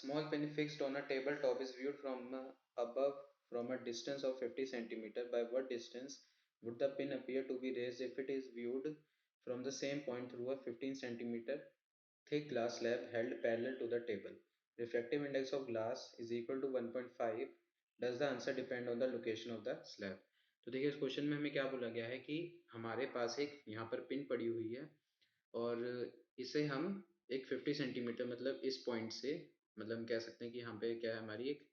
small pin fixed on a tabletop is viewed from above from a distance of 50 centimeter. By what distance would the pin appear to be raised if it is viewed from the same point through a 15 centimeter thick glass slab held parallel to the table? Refractive index of glass is equal to 1.5. Does the answer depend on the location of the slab? तो देखिए इस question में हमें क्या बोला गया है कि हमारे पास एक यहाँ पर पिन पड़ी हुई है और इसे हम एक 50 सेंटीमीटर मतलब इस पॉइंट से मतलब हम कह सकते हैं कि यहाँ पे क्या है हमारी एक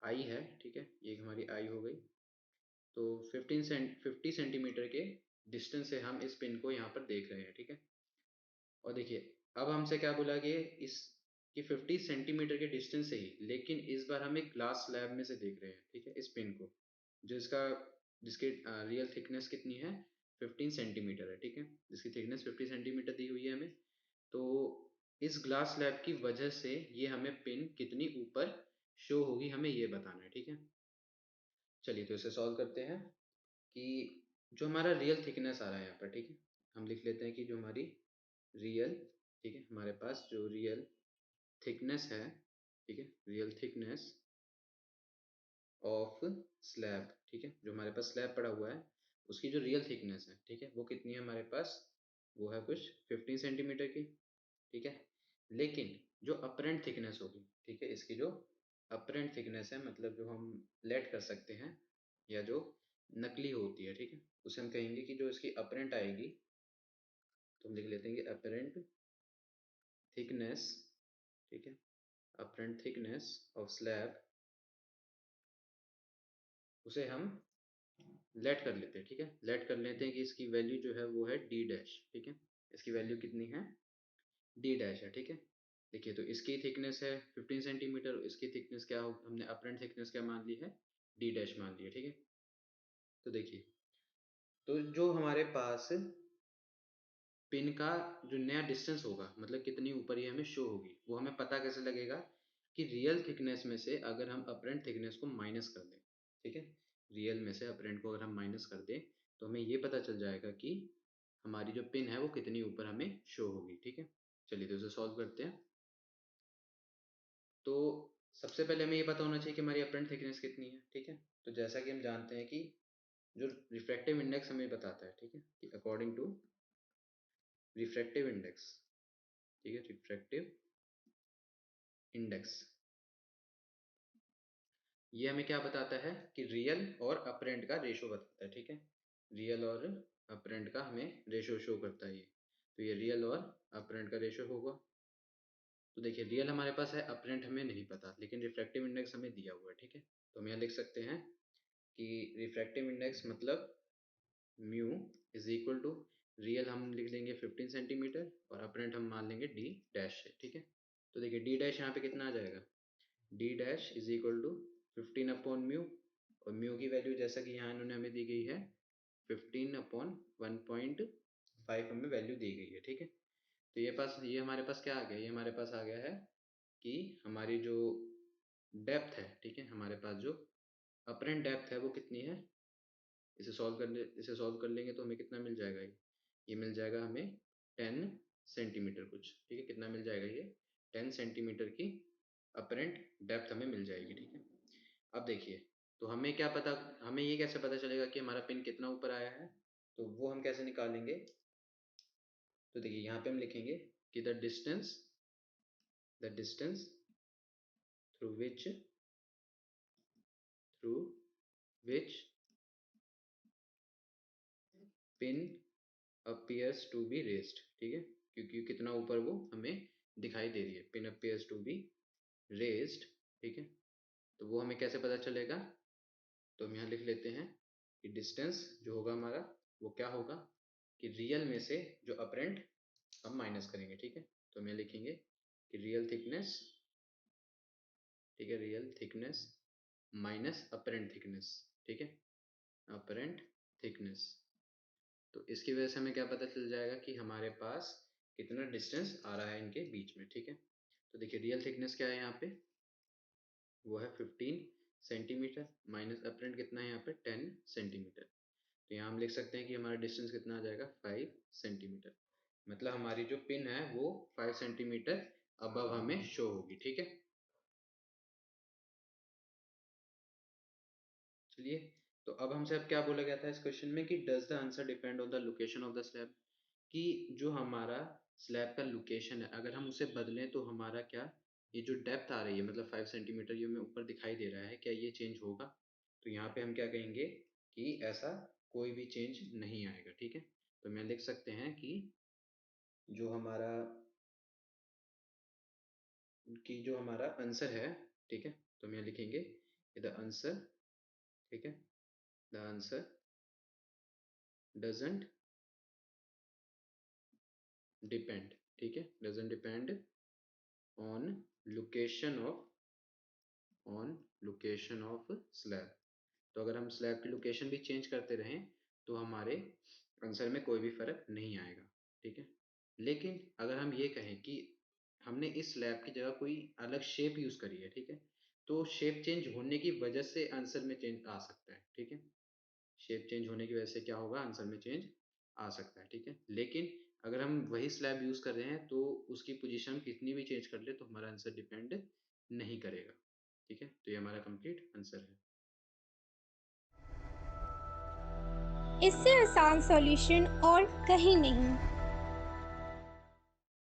आई है, ठीक है, ये हमारी आई हो गई। तो 50 सेंटीमीटर के डिस्टेंस से हम इस पिन को यहाँ पर देख रहे हैं, ठीक है। और देखिए अब हमसे क्या बोला गया इस कि 50 सेंटीमीटर के डिस्टेंस से ही, लेकिन इस बार हम एक ग्लास स्लैब में से देख रहे हैं, ठीक है, इस पिन को जो इसका जिसकी रियल थिकनेस कितनी है 15 सेंटीमीटर है, ठीक है, जिसकी थिकनेस 50 सेंटीमीटर दी हुई है हमें। तो इस ग्लास स्लैब की वजह से ये हमें पिन कितनी ऊपर शो होगी हमें ये बताना है, ठीक है। चलिए तो इसे सॉल्व करते हैं कि जो हमारा रियल थिकनेस आ रहा है यहाँ पर, ठीक है, हम लिख लेते हैं कि जो हमारी रियल, ठीक है, हमारे पास जो रियल थिकनेस है, ठीक है, रियल थिकनेस ऑफ स्लैब, ठीक है, जो हमारे पास स्लैब पड़ा हुआ है उसकी जो रियल थिकनेस है, ठीक है, वो कितनी है हमारे पास, वो है कुछ 15 सेंटीमीटर की, ठीक है। लेकिन जो अपरेंट थिकनेस होगी, ठीक है, इसकी जो अपरेंट थिकनेस है मतलब जो हम लेट कर सकते हैं या जो नकली होती है, ठीक है, उसे हम कहेंगे कि जो इसकी अपरेंट आएगी, तो हम लिख लेते हैं कि अपरेंट थिकनेस, ठीक है, अपरेंट थिकनेस ऑफ स्लैब, उसे हम लेट कर लेते हैं, ठीक है, लेट कर लेते हैं कि इसकी वैल्यू जो है वो है डी डैश, ठीक है, इसकी वैल्यू कितनी है डी डैश है, ठीक है। देखिए तो इसकी थिकनेस है 15 सेंटीमीटर, इसकी थिकनेस क्या हो, हमने अपरेंट थिकनेस क्या मान ली है डी डैश मान ली है, ठीक है। तो देखिए तो जो हमारे पास पिन का जो नया डिस्टेंस होगा मतलब कितनी ऊपर ये हमें शो होगी, वो हमें पता कैसे लगेगा कि रियल थिकनेस में से अगर हम अपरेंट थिकनेस को माइनस कर दें, ठीक है, रियल में से अपरेंट को अगर हम माइनस कर दें तो हमें ये पता चल जाएगा कि हमारी जो पिन है वो कितनी ऊपर हमें शो होगी, ठीक है। चलिए तो उसे सॉल्व करते हैं। तो सबसे पहले हमें ये पता होना चाहिए कि हमारी अपरेंट थिकनेस कितनी है, ठीक है। तो जैसा कि हम जानते हैं कि जो रिफ्रैक्टिव इंडेक्स हमें बताता है, ठीक है, कि अकॉर्डिंग टू रिफ्रैक्टिव इंडेक्स, ठीक है, रिफ्रैक्टिव इंडेक्स ये हमें क्या बताता है कि रियल और अपरेंट का रेशो बताता है, ठीक है, रियल और अपरेंट का हमें रेशो शो करता है ये। तो ये रियल और अपरेंट का रेशो होगा। तो देखिए रियल हमारे पास है, अपरेंट हमें नहीं पता, लेकिन रिफ्रैक्टिव इंडेक्स हमें दिया हुआ है, ठीक है। तो हम यहाँ लिख सकते हैं कि रिफ्रैक्टिव इंडेक्स मतलब mu is equal to real हम लिख लेंगे 15 सेंटीमीटर और अपरेंट हम मान लेंगे डी डैश है, ठीक है। तो देखिए डी डैश यहाँ पे कितना आ जाएगा, D dash is equal to 15 upon mu, और म्यू की वैल्यू जैसा कि यहाँ इन्होंने हमें दी गई है 15 अपॉन 1.5 हमें वैल्यू दी गई है, ठीक है। तो ये हमारे पास क्या आ गया, ये हमारे पास आ गया है कि हमारी जो डेप्थ है, ठीक है, हमारे पास जो अपरेंट डेप्थ है वो कितनी है, इसे सॉल्व कर लेंगे तो हमें कितना मिल जाएगा, ये मिल जाएगा हमें 10 सेंटीमीटर कुछ, ठीक है, कितना मिल जाएगा ये 10 सेंटीमीटर की अपरेंट डेप्थ हमें मिल जाएगी, ठीक है। अब देखिए तो हमें क्या पता, हमें ये कैसे पता चलेगा कि हमारा पिन कितना ऊपर आया है, तो वो हम कैसे निकालेंगे। तो देखिए यहाँ पे हम लिखेंगे कि the distance through which pin appears to be raised, ठीक है, क्योंकि कितना ऊपर वो हमें दिखाई दे रही है, pin appears to be raised, ठीक है। तो वो हमें कैसे पता चलेगा, तो हम यहाँ लिख लेते हैं कि डिस्टेंस जो होगा हमारा वो क्या होगा कि रियल में से जो अपरेंट हम माइनस करेंगे, ठीक है। तो हम यहाँ लिखेंगे कि रियल थिकनेस, ठीक है, real thickness minus apparent thickness, ठीक है, अपरेंट थिकनेस। तो इसकी वजह से हमें क्या पता चल जाएगा कि हमारे पास कितना डिस्टेंस आ रहा है इनके बीच में, ठीक है। तो देखिए रियल थिकनेस क्या है यहाँ पे, वो है 15 सेंटीमीटर माइनस अपरेंट कितना है यहाँ पे 10 सेंटीमीटर। तो यहाँ हम लिख सकते हैं कि हमारा डिस्टेंस कितना आ जाएगा 5 सेंटीमीटर, मतलब हमारी जो पिन है वो 5 सेंटीमीटर अबव हमें शो होगी, ठीक है। चलिए, तो अब हमसे अब क्या बोला गया था इस क्वेश्चन में कि does the answer depend on the location of the slab, कि जो हमारा स्लैब का लोकेशन है अगर हम उसे बदलें तो हमारा क्या, ये जो डेप्थ आ रही है मतलब 5 सेंटीमीटर ये हमें ऊपर दिखाई दे रहा है, क्या ये चेंज होगा? तो यहाँ पे हम क्या कहेंगे कि ऐसा कोई भी चेंज नहीं आएगा। ठीक है, तो मैं लिख सकते हैं जो हमारा जो हमारा आंसर है, ठीक है, तो मैं लिखेंगे द आंसर, ठीक है, द आंसर डजंट डिपेंड, ठीक है, doesn't depend on location of slab. तो अगर हम स्लैब की लोकेशन भी चेंज करते रहें तो हमारे आंसर में कोई भी फर्क नहीं आएगा। ठीक है, लेकिन अगर हम ये कहें कि हमने इस स्लैब की जगह कोई अलग शेप यूज करी है, ठीक है, तो शेप चेंज होने की वजह से आंसर में चेंज आ सकता है। ठीक है, शेप चेंज होने की वजह से क्या होगा, आंसर में चेंज आ सकता है। ठीक है, लेकिन अगर हम वही स्लैब यूज कर रहे हैं तो उसकी पोजीशन कितनी भी चेंज कर ले तो हमारा आंसर डिपेंड नहीं करेगा। ठीक है, तो ये हमारा कंप्लीट आंसर है। इससे आसान सॉल्यूशन और कहीं नहीं।